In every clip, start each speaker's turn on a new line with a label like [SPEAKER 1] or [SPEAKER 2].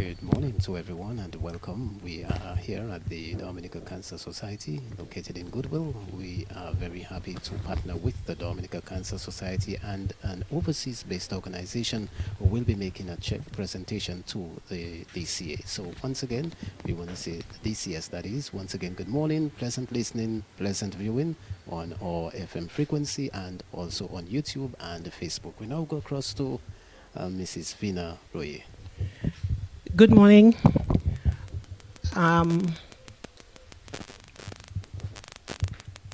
[SPEAKER 1] Good morning to everyone and welcome. We are here at the Dominican Cancer Society located in Goodwill. We are very happy to partner with the Dominican Cancer Society and an overseas based organization who will be making a check presentation to the DCA. So, once again, we want to say DCS, that is. Once again, good morning, pleasant listening, pleasant viewing on our FM frequency and also on YouTube and Facebook. We now go across to Mrs. Vina Roye.
[SPEAKER 2] Good morning. I'm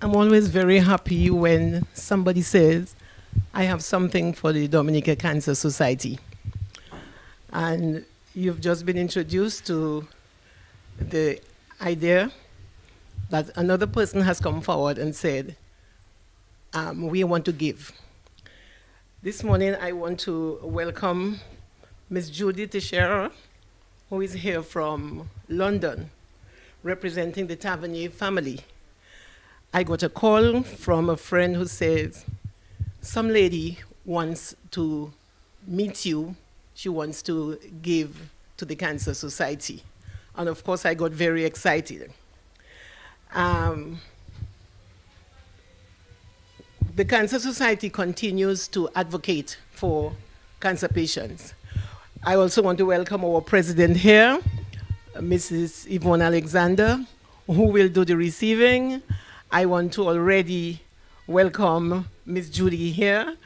[SPEAKER 2] always very happy when somebody says, I have something for the Dominican Cancer Society. And you've just been introduced to the idea that another person has come forward and said, we want to give. This morning, I want to welcome Ms. Judy Teixeira, who is here from London, representing the Tavernier family. I got a call from a friend who says, some lady wants to meet you. She wants to give to the Cancer Society. And of course, I got very excited. The Cancer Society continues to advocate for cancer patients. I also want to welcome our president here, Mrs. Yvonne Alexander, who will do the receiving. I want to already welcome Ms. Judy here.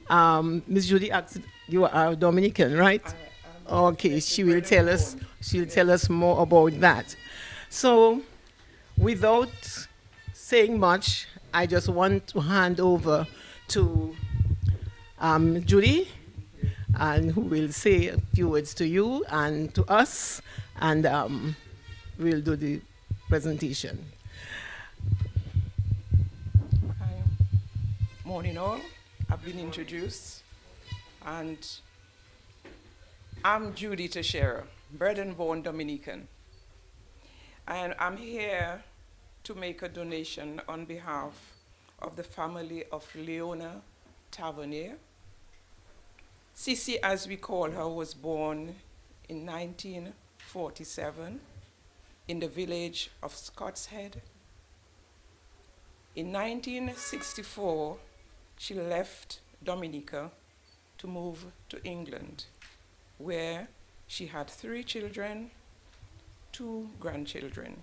[SPEAKER 2] Ms. Judy, you are Dominican, right? Okay, she'll tell us more about that. So, without saying much, I just want to hand over to Judy, and who will say a few words to you and to us, and we'll do the presentation.
[SPEAKER 3] Hi. Morning all. I've been introduced, and I'm Judy Teixeira, bred and born Dominican. And I'm here to make a donation on behalf of the family of Leona Tavernier. Sissy, as we call her, was born in 1947 in the village of Scott's Head. In 1964, she left Dominica to move to England, where she had 3 children, 2 grandchildren.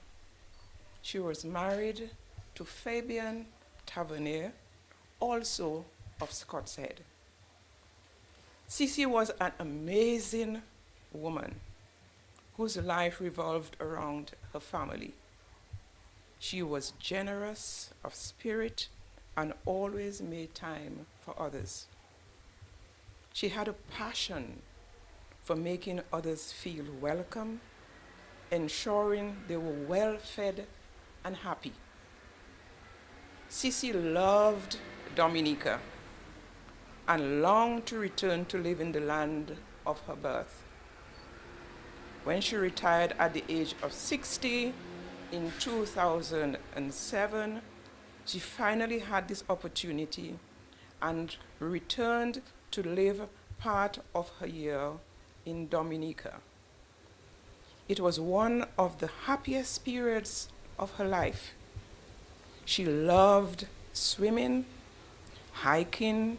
[SPEAKER 3] She was married to Fabian Tavernier, also of Scott's Head. Sissy was an amazing woman whose life revolved around her family. She was generous of spirit and always made time for others. She had a passion for making others feel welcome, ensuring they were well fed and happy. Sissy loved Dominica and longed to return to live in the land of her birth. When she retired at the age of 60 in 2007, she finally had this opportunity and returned to live part of her year in Dominica. It was one of the happiest periods of her life. She loved swimming, hiking,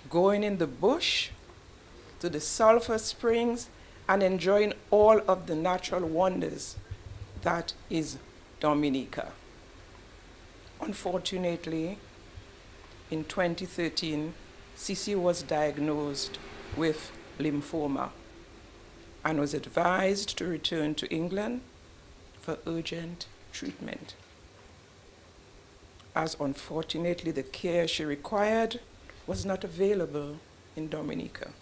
[SPEAKER 3] going in the bush, to the sulfur springs, and enjoying all of the natural wonders that is Dominica. Unfortunately, in 2013, Sissy was diagnosed with lymphoma and was advised to return to England for urgent treatment. As unfortunately the care she required was not available in Dominica.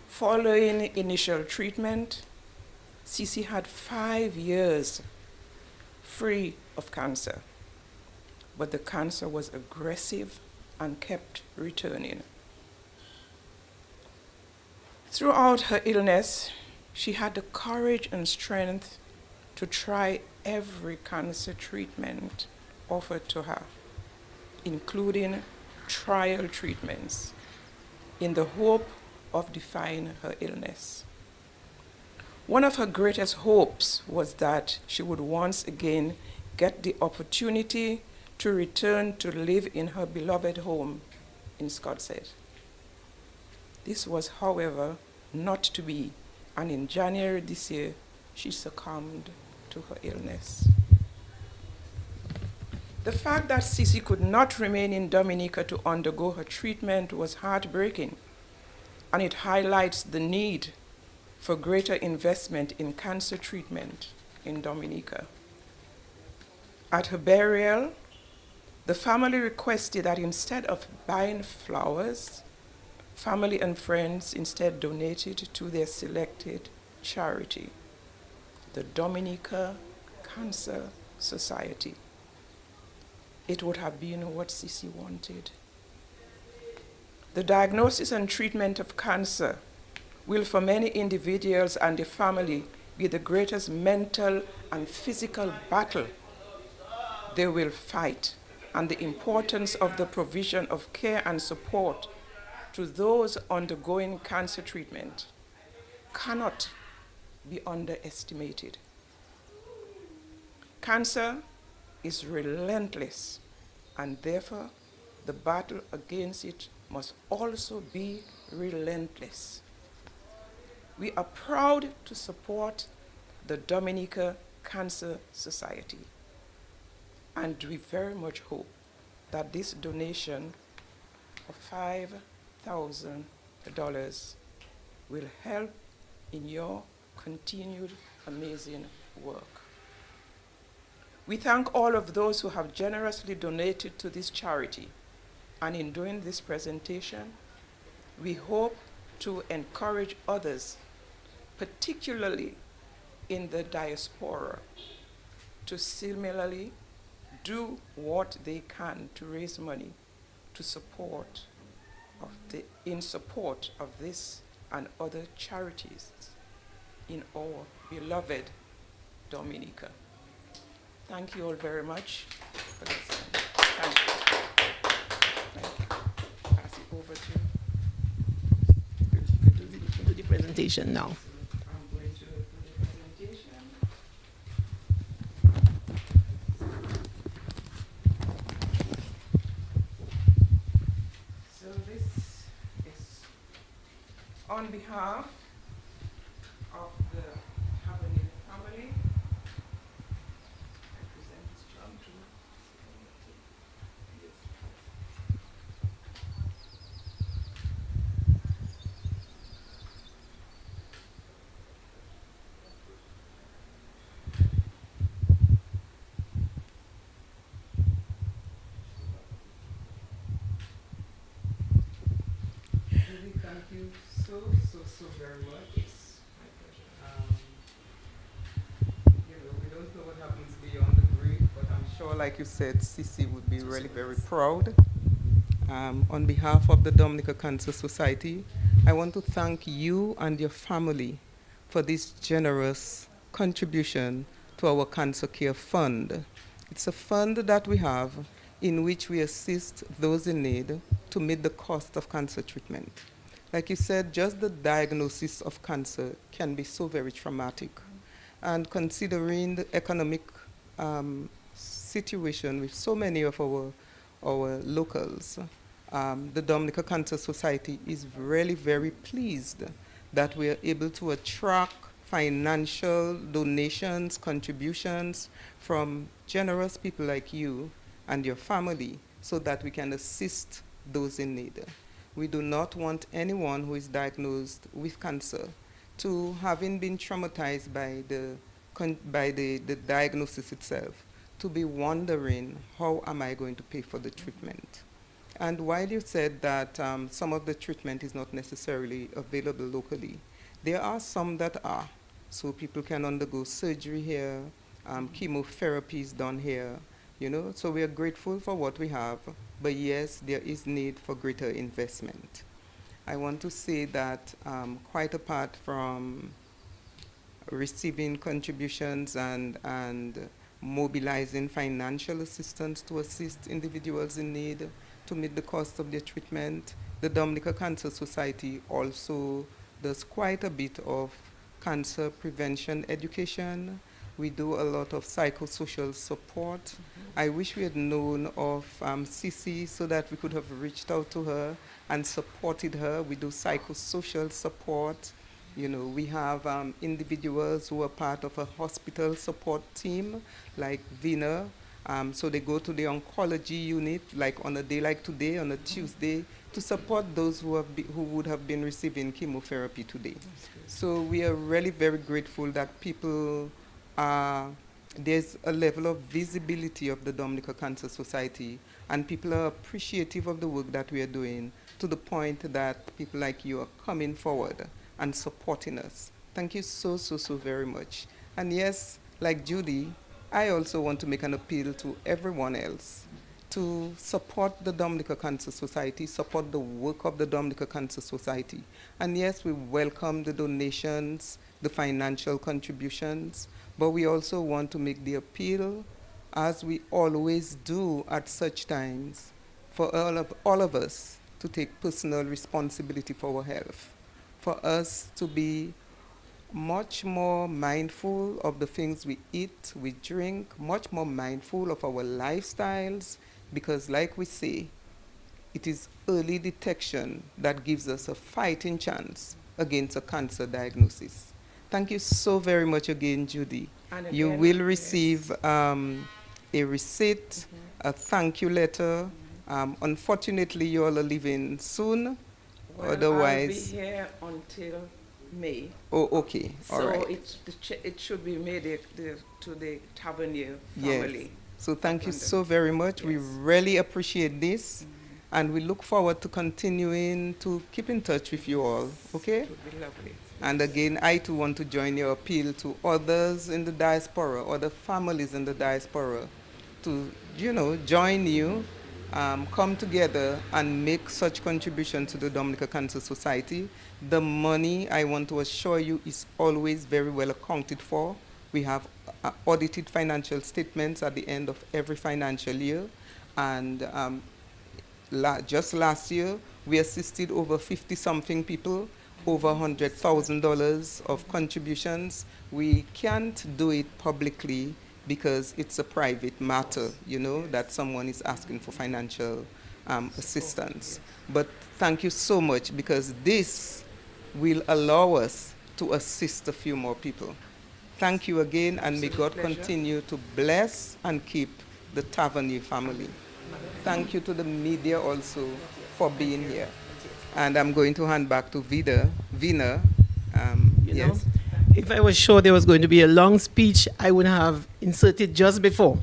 [SPEAKER 3] Following initial treatment, Sissy had 5 years free of cancer, but the cancer was aggressive and kept returning. Throughout her illness, she had the courage and strength to try every cancer treatment offered to her, including trial treatments, in the hope of defying her illness. One of her greatest hopes was that she would once again get the opportunity to return to live in her beloved home in Scottshead. This was, however, not to be, and in January this year, she succumbed to her illness. The fact that Sissy could not remain in Dominica to undergo her treatment was heartbreaking, and it highlights the need for greater investment in cancer treatment in Dominica. At her burial, the family requested that instead of buying flowers, family and friends instead donated to their selected charity, the Dominica Cancer Society. It would have been what Sissy wanted. The diagnosis and treatment of cancer will for many individuals and the family be the greatest mental and physical battle they will fight, and the importance of the provision of care and support to those undergoing cancer treatment cannot be underestimated. Cancer is relentless, and therefore the battle against it must also be relentless. We are proud to support the Dominica Cancer Society, and we very much hope that this donation of $5,000 will help in your continued amazing work. We thank all of those who have generously donated to this charity, and in doing this presentation, we hope to encourage others, particularly in the diaspora, to similarly do what they can to raise money to in support of this and other charities in our beloved Dominica. Thank you all very much for this. Thank you. Thank you. Pass it over to you.
[SPEAKER 2] Do the presentation now.
[SPEAKER 3] I'm going to do the presentation. So this is on behalf of the Havanese family. I present this John to really thank you so very much. It's my pleasure. We don't know what happens beyond the grave, but I'm sure, like you said, Sissy would be really very proud. On behalf of the Dominica Cancer Society, I want to thank you and your family for this generous contribution to our Cancer Care Fund. It's a fund that we have in which we assist those in need to meet the cost of cancer treatment. Like you said, just the diagnosis of cancer can be so very traumatic. And considering the economic situation with so many of our locals, the Dominica Cancer Society is really very pleased that we are able to attract financial donations, contributions from generous people like you and your family so that we can assist those in need. We do not want anyone who is diagnosed with cancer to, having been traumatized by the diagnosis itself, to be wondering, how am I going to pay for the treatment? And while you said that some of the treatment is not necessarily available locally, there are some that are. So people can undergo surgery here, chemotherapy is done here, So we are grateful for what we have, but yes, there is need for greater investment. I want to say that quite apart from receiving contributions and mobilizing financial assistance to assist individuals in need to meet the cost of their treatment, the Dominica Cancer Society also does quite a bit of
[SPEAKER 4] cancer prevention education. We do a lot of psychosocial support. I wish we had known of Sisi so that we could have reached out to her and supported her. We do psychosocial support. You know, we have individuals who are part of a hospital support team, like Vina. So they go to the oncology unit, like on a day like today, on a Tuesday, to support those who would have been receiving chemotherapy today. So we are really very grateful that people there's a level of visibility of the Dominica Cancer Society, and people are appreciative of the work that we are doing, to the point that people like you are coming forward and supporting us. Thank you so, so, so very much. And yes, like Judy, I also want to make an appeal to everyone else to support the Dominica Cancer Society, support the work of the Dominica Cancer Society. And yes, we welcome the donations, the financial contributions, but we also want to make the appeal, as we always do at such times, for all of us to take personal responsibility for our health, for us to be much more mindful of the things we eat, we drink, much more mindful of our lifestyles, because like we say, it is early detection that gives us a fighting chance against a cancer diagnosis. Thank you so very much again, Judy. You will receive a receipt, a thank you letter. Unfortunately, you all are leaving soon.
[SPEAKER 3] Well,
[SPEAKER 4] Otherwise,
[SPEAKER 3] I'll be here until May.
[SPEAKER 4] Oh, okay. All right.
[SPEAKER 3] So it should be made to the Tavernier family.
[SPEAKER 4] Yes. So thank you so very much. Yes. We really appreciate this. And we look forward to continuing to keep in touch with you all. Okay?
[SPEAKER 3] It would be lovely.
[SPEAKER 4] And again, I too want to join your appeal to others in the diaspora, other families in the diaspora, to, join you, come together and make such contribution to the Dominica Cancer Society. The money, I want to assure you, is always very well accounted for. We have audited financial statements at the end of every financial year. And just last year, we assisted over 50-something people, over $100,000 of contributions. We can't do it publicly because it's a private matter, that someone is asking for financial assistance. But thank you so much, because this will allow us to assist a few more people. Thank you again, and may God continue to bless and keep the Tavernier family. Thank you to the media also for being here. And I'm going to hand back to Vina. Yes.
[SPEAKER 2] If I was sure there was going to be a long speech, I would have inserted just before.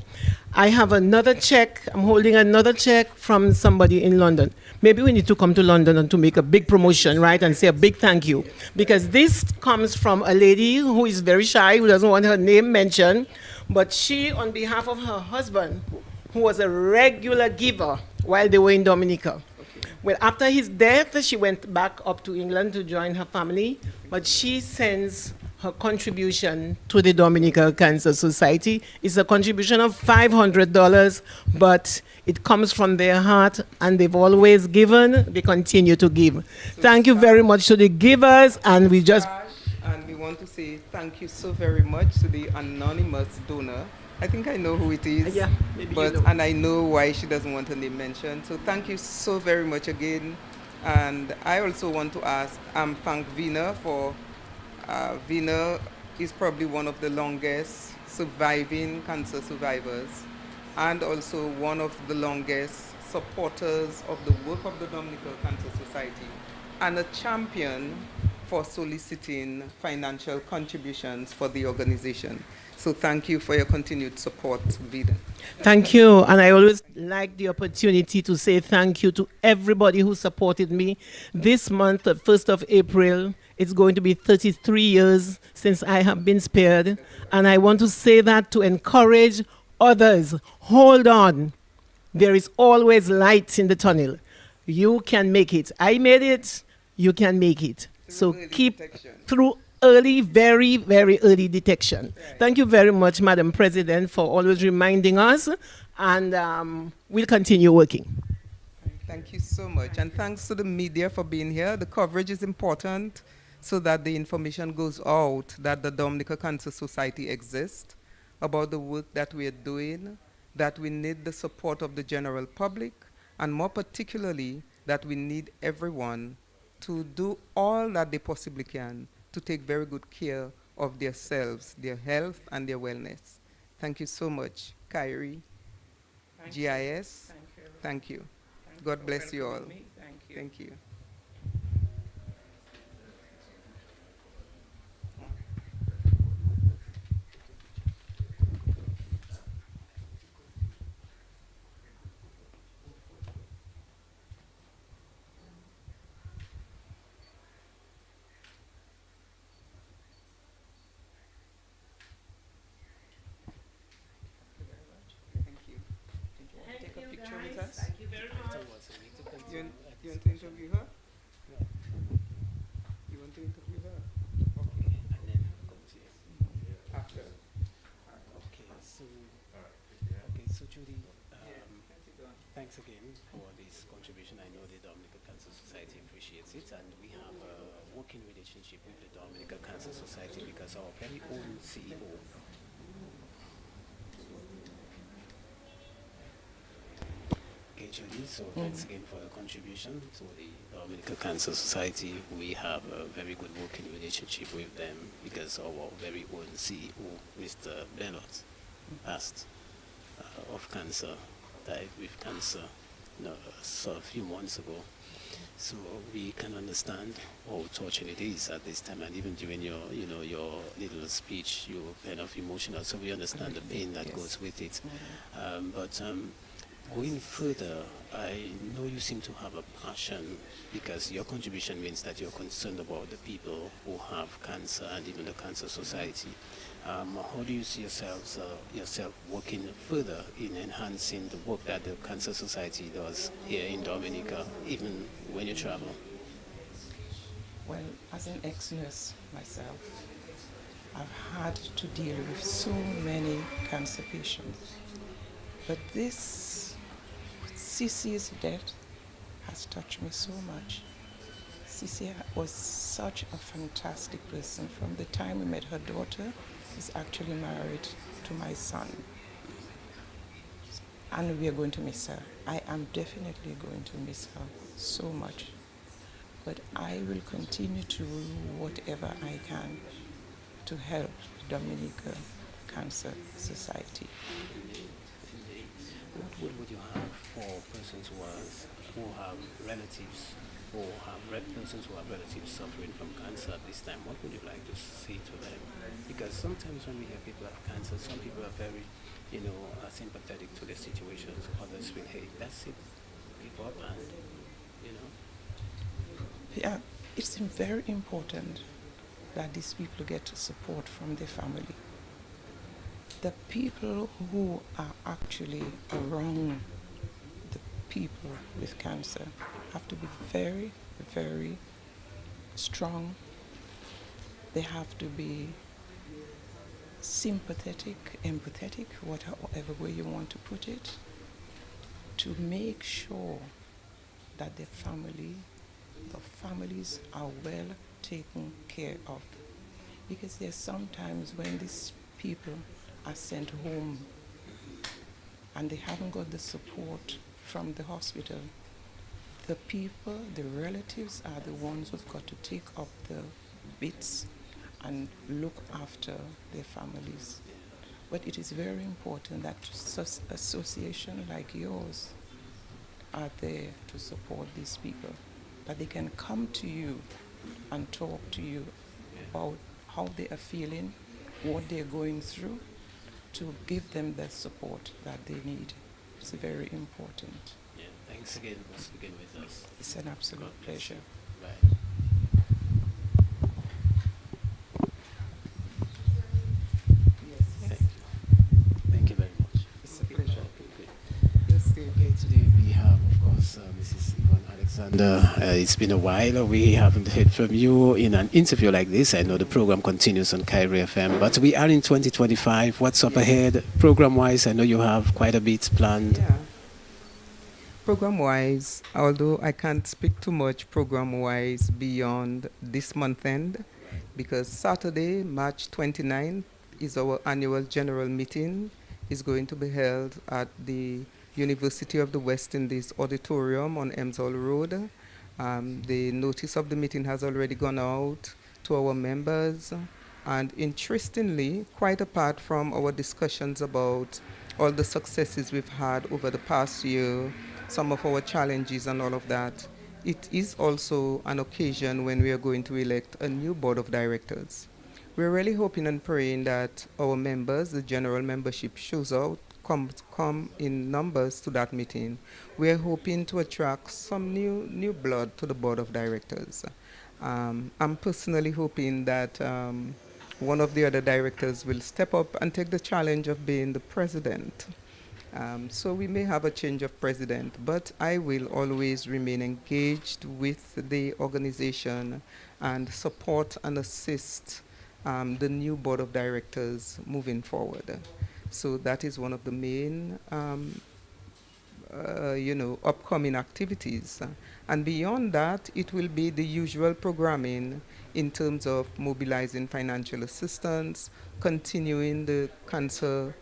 [SPEAKER 2] I have another check. I'm holding another check from somebody in London. Maybe we need to come to London and to make a big promotion, right, and say a big thank you. Because this comes from a lady who is very shy, who doesn't want her name mentioned. But she, on behalf of her husband, who was a regular giver while they were in Dominica. Well, after his death, she went back up to England to join her family, but she sends her contribution to the Dominica Cancer Society. It's a contribution of $500, but it comes from their heart, and they've always given. They continue to give. Thank you very much to the givers, and we just...
[SPEAKER 4] And we want to say thank you so very much to the anonymous donor. I think I know who it is,
[SPEAKER 2] yeah, maybe you know.
[SPEAKER 4] And I know why she doesn't want her name mentioned. So thank you so very much again. And I also want to thank Vina for, Vina is probably one of the longest surviving cancer survivors, and also one of the longest supporters of the work of the Dominica Cancer Society, and a champion for soliciting financial contributions for the organization. So thank you for your continued support, Vida.
[SPEAKER 2] Thank you. And I always like the opportunity to say thank you to everybody who supported me. This month, the 1st of April, it's going to be 33 years since I have been spared. And I want to say that to encourage others. Hold on. There is always light in the tunnel. You can make it. I made it. You can make it. So keep through early, very, very early detection. Right. Thank you very much, Madam President, for always reminding us, and we'll continue working.
[SPEAKER 4] Thank you so much, and thanks to the media for being here. The coverage is important, so that the information goes out that the Dominica Cancer Society exists, about the work that we are doing, that we need the support of the general public, and more particularly, that we need everyone to do all that they possibly can to take very good care of themselves, their health, and their wellness. Thank you so much, Kyrie,
[SPEAKER 3] Thank
[SPEAKER 4] GIS.
[SPEAKER 3] you. Thank you.
[SPEAKER 4] Thank you.
[SPEAKER 3] Thank
[SPEAKER 4] God
[SPEAKER 3] for
[SPEAKER 4] bless you all.
[SPEAKER 3] welcoming me. Thank you.
[SPEAKER 4] Thank you. Thank you.
[SPEAKER 3] Did you want to take a picture with us?
[SPEAKER 2] Thank you very much.
[SPEAKER 4] You want to interview her? You want to interview her? Okay.
[SPEAKER 1] And then come to you.
[SPEAKER 4] After.
[SPEAKER 1] Okay, so Judy, thanks again for this contribution. I know the Dominica Cancer Society appreciates it, and we have a working relationship with the Dominica Cancer Society because our very own CEO. Okay, Judy, so thanks again for your contribution to the Dominica Cancer Society. We have a very good working relationship with them because our very own CEO, Mr. Bellot, passed of cancer, died with cancer so a few months ago. So we can understand how touching it is at this time, and even during your little speech, you were kind of emotional. So we understand the pain that goes with it. But going further, I know you seem to have a passion because your contribution means that you're concerned about the people who have cancer and even the Cancer Society. How do you see yourself working further in enhancing the work that the Cancer Society does here in Dominica, even when you travel?
[SPEAKER 3] Well, as an ex-nurse myself, I've had to deal with so many cancer patients. But this Cece's death has touched me so much. Cece was such a fantastic person. From the time we met, her daughter is actually married to my son. And we are going to miss her. I am definitely going to miss her so much. But I will continue to do whatever I can to help the Dominica Cancer Society.
[SPEAKER 1] What word would you have for persons who have relatives or persons who have relatives suffering from cancer at this time? What would you like to say to them? Because sometimes when we hear people have cancer, some people are very, sympathetic to the situations. Others will, hey, that's it, give up, and
[SPEAKER 3] Yeah, it's very important that these people get support from their family. The people who are actually around the people with cancer have to be very, very strong. They have to be sympathetic, empathetic, whatever way you want to put it, to make sure that the families are well taken care of. Because there's sometimes when these people are sent home and they haven't got the support from the hospital, the people, the relatives are the ones who've got to take up the bits and look after their families. But it is very important that associations like yours are there to support these people, that they can come to you and talk to you about how they are feeling, what they're going through, to give them the support that they need. It's very important.
[SPEAKER 1] Yeah, thanks again for speaking with us.
[SPEAKER 3] It's an absolute pleasure.
[SPEAKER 1] Bye.
[SPEAKER 3] Yes.
[SPEAKER 1] Thank you very much.
[SPEAKER 3] It's a pleasure.
[SPEAKER 1] Okay.
[SPEAKER 4] Yes, Steve.
[SPEAKER 1] Okay, today we have, of course, Mrs. Yvonne Alexander. It's been a while. We haven't heard from you in an interview like this. I know the program continues on Kyrie FM, but we are in 2025. What's up ahead, program-wise? I know you have quite a bit planned.
[SPEAKER 4] Yeah. Program-wise, although I can't speak too much program-wise beyond this month end, because Saturday, March 29th, is our annual general meeting. Is going to be held at the University of the West Indies Auditorium on Emsall Road. The notice of the meeting has already gone out to our members, and interestingly, quite apart from our discussions about all the successes we've had over the past year, some of our challenges and all of that, it is also an occasion when we are going to elect a new board of directors. We're really hoping and praying that our members, the general membership, shows out, come in numbers to that meeting. We're hoping to attract some new blood to the board of directors. I'm personally hoping that one of the other directors will step up and take the challenge of being the president. So we may have a change of president, but I will always remain engaged with the organization and support and assist the new board of directors moving forward. So that is one of the main, upcoming activities. And beyond that, it will be the usual programming in terms of mobilizing financial assistance, continuing the cancer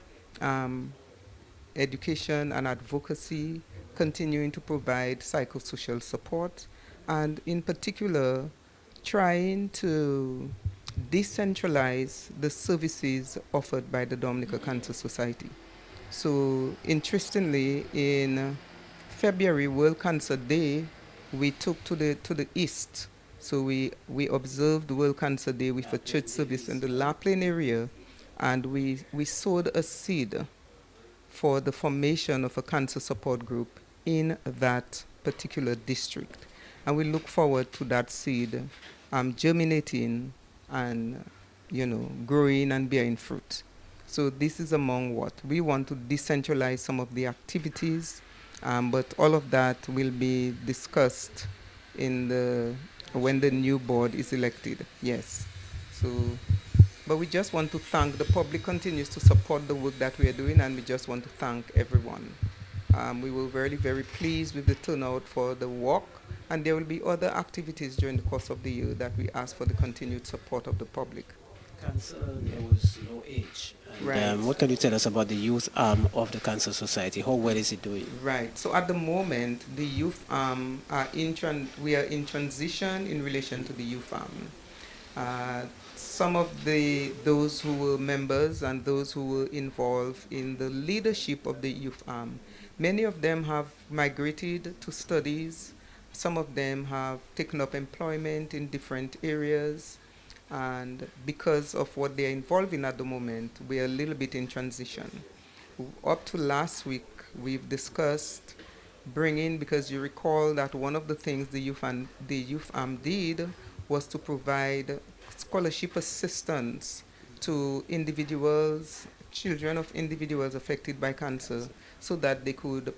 [SPEAKER 4] education and advocacy, continuing to provide psychosocial support, and in particular, trying to decentralize the services offered by the Dominica Cancer Society. So, interestingly, in February, World Cancer Day, we took to the east. So we observed World Cancer Day with a church service in the La Plaine area, and we sowed a seed for the formation of a cancer support group in that particular district. And we look forward to that seed germinating and, growing and bearing fruit. So this is among what we want to decentralize some of the activities, but all of that will be discussed when the new board is elected. Yes. So, but we just want to thank the public continues to support the work that we are doing, and we just want to thank everyone. We were very, very pleased with the turnout for the walk, and there will be other activities during the course of the year that we ask for the continued support of the public.
[SPEAKER 1] Cancer knows no age. And,
[SPEAKER 4] Right.
[SPEAKER 1] what can you tell us about the youth arm of the Cancer Society? How well is it doing?
[SPEAKER 4] Right. So at the moment, the youth we are in transition in relation to the youth arm. Some of those who were members and those who were involved in the leadership of the youth arm, many of them have migrated to studies. Some of them have taken up employment in different areas. And because of what they're involved in at the moment, we're a little bit in transition. Up to last week, we've discussed bringing, because you recall that one of the things the youth arm did was to provide scholarship assistance to individuals, children of individuals affected by cancer, so that they could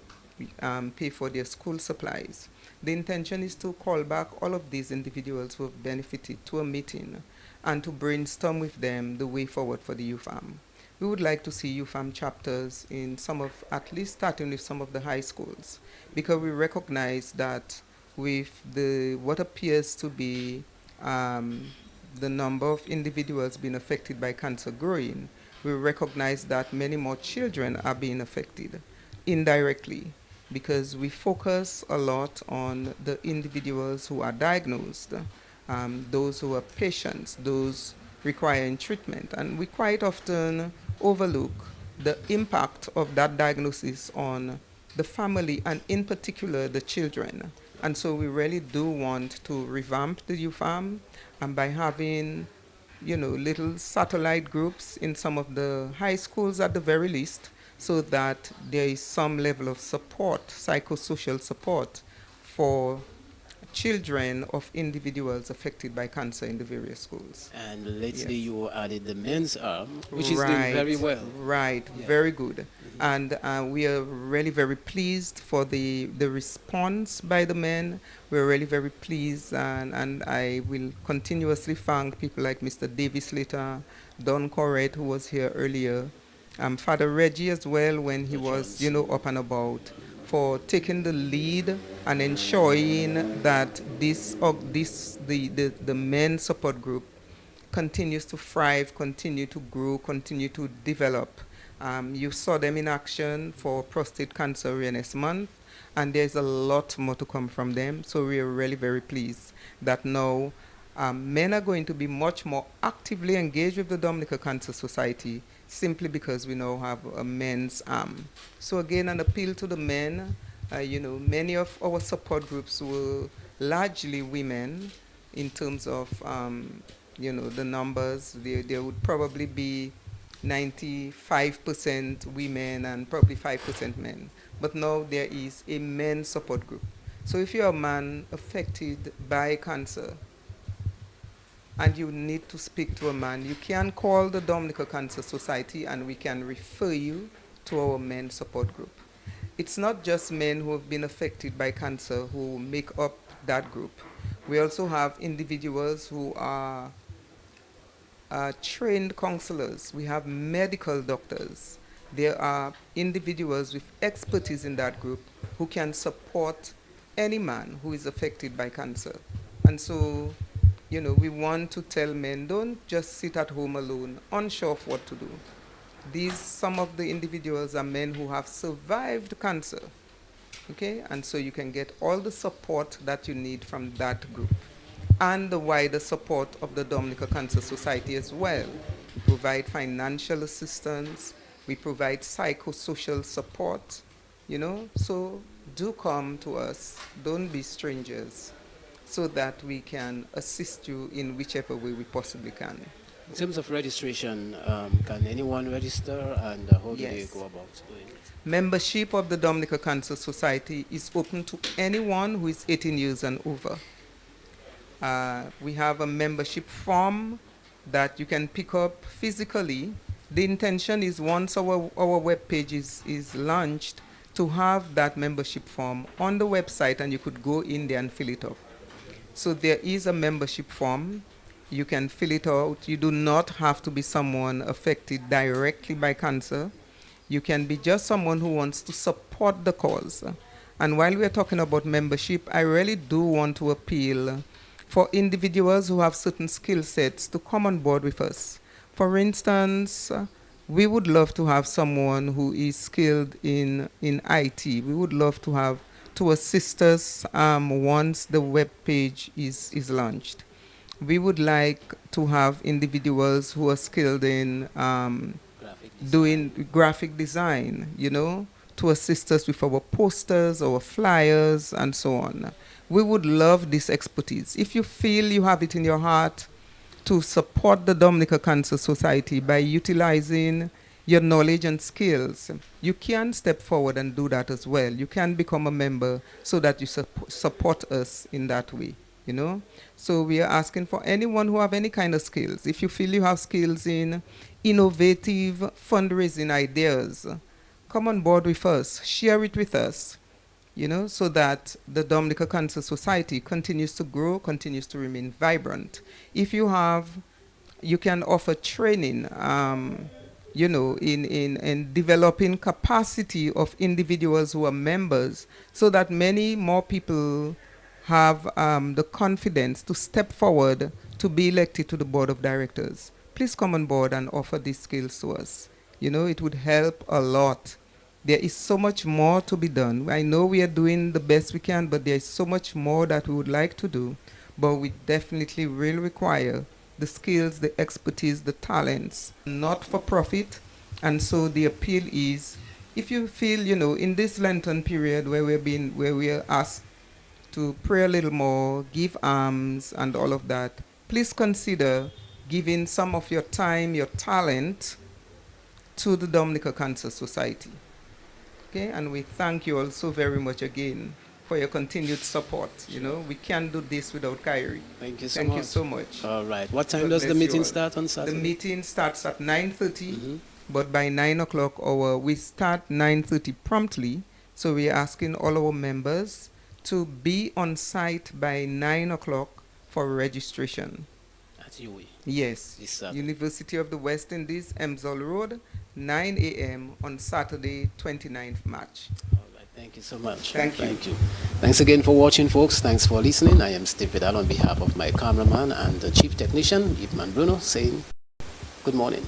[SPEAKER 4] pay for their school supplies. The intention is to call back all of these individuals who have benefited to a meeting and to brainstorm with them the way forward for the youth arm. We would like to see youth arm chapters in at least starting with some of the high schools, because we recognize that with what appears to be the number of individuals being affected by cancer growing, we recognize that many more children are being affected indirectly, because we focus a lot on the individuals who are diagnosed, those who are patients, those requiring treatment, and we quite often overlook the impact of that diagnosis on the family and in particular the children. And so we really do want to revamp the youth arm, and by having little satellite groups in some of the high schools at the very least, so that there is some level of support, psychosocial support for children of individuals affected by cancer in the various schools.
[SPEAKER 1] And lately
[SPEAKER 4] Yes.
[SPEAKER 1] you added the men's arm, which is doing
[SPEAKER 4] Right,
[SPEAKER 1] very well.
[SPEAKER 4] Right,
[SPEAKER 1] Yeah.
[SPEAKER 4] very good. And we are really very pleased for the response by the men. We're really very pleased, and I will continuously thank people like Mr. Davis Slater, Don Corrett, who was here earlier, Father Reggie as well when he was, up and about. for taking the lead and ensuring that the men support group continues to thrive, continue to grow, continue to develop. You saw them in action for Prostate Cancer Awareness Month, and there's a lot more to come from them. So we are really very pleased that now men are going to be much more actively engaged with the Dominica Cancer Society simply because we now have a men's arm. So again, an appeal to the men. Many of our support groups were largely women in terms of the numbers. There would probably be 95% women and probably 5% men. But now there is a men's support group. So if you're a man affected by cancer and you need to speak to a man, you can call the Dominica Cancer Society and we can refer you to our men's support group. It's not just men who have been affected by cancer who make up that group. We also have individuals who are trained counselors. We have medical doctors. There are individuals with expertise in that group who can support any man who is affected by cancer. And so, we want to tell men, don't just sit at home alone, unsure of what to do. Some of the individuals are men who have survived cancer, okay? And so you can get all the support that you need from that group and the wider support of the Dominica Cancer Society as well. We provide financial assistance, we provide psychosocial support, so do come to us, don't be strangers, so that we can assist you in whichever way we possibly can.
[SPEAKER 1] In terms of registration, can anyone register, and how do they
[SPEAKER 4] Yes.
[SPEAKER 1] go about doing it?
[SPEAKER 4] Membership of the Dominica Cancer Society is open to anyone who is 18 years and over. We have a membership form that you can pick up physically. The intention is once our webpage is launched to have that membership form on the website and you could go in there and fill it up. So there is a membership form. You can fill it out. You do not have to be someone affected directly by cancer. You can be just someone who wants to support the cause. And while we're talking about membership, I really do want to appeal for individuals who have certain skill sets to come on board with us. For instance, we would love to have someone who is skilled in IT. We would love to assist us once the web page is launched. We would like to have individuals who are skilled in doing graphic design, to assist us with our posters, our flyers, and so on. We would love this expertise. If you feel you have it in your heart to support the Dominica Cancer Society by utilizing your knowledge and skills, you can step forward and do that as well. You can become a member so that you support us in that way. So we are asking for anyone who have any kind of skills. If you feel you have skills in innovative fundraising ideas, come on board with us, share it with us, so that the Dominica Cancer Society continues to grow, continues to remain vibrant. If you can offer training, in developing capacity of individuals who are members so that many more people have the confidence to step forward to be elected to the board of directors. Please come on board and offer these skills to us. It would help a lot. There is so much more to be done. I know we are doing the best we can, but there is so much more that we would like to do. But we definitely will require the skills, the expertise, the talents, not for profit. And so the appeal is, if you feel, in this Lenten period where we are asked to pray a little more, give alms and all of that, please consider giving some of your time, your talent to the Dominica Cancer Society. Okay, and we thank you all so very much again for your continued support. We can't do this without Kyrie.
[SPEAKER 1] Thank you so
[SPEAKER 4] Thank
[SPEAKER 1] much.
[SPEAKER 4] you so much.
[SPEAKER 1] All right. What time
[SPEAKER 4] God
[SPEAKER 1] does the
[SPEAKER 4] bless you
[SPEAKER 1] meeting
[SPEAKER 4] all.
[SPEAKER 1] start on Saturday?
[SPEAKER 4] The meeting starts at 9:30,
[SPEAKER 1] Mhm.
[SPEAKER 4] but by 9 o'clock we start 9:30 promptly. So we're asking all our members to be on site by 9 o'clock for registration.
[SPEAKER 1] At UWI.
[SPEAKER 4] Yes,
[SPEAKER 1] This Saturday.
[SPEAKER 4] University of the West Indies, Emsall Road, 9 a.m. on Saturday, 29th March.
[SPEAKER 1] All right. Thank you so much.
[SPEAKER 4] Thank you.
[SPEAKER 1] Thank you. Thanks again for watching, folks. Thanks for listening. I am Steve Vidal on behalf of my cameraman and the chief technician, Yipman Bruno, saying good morning.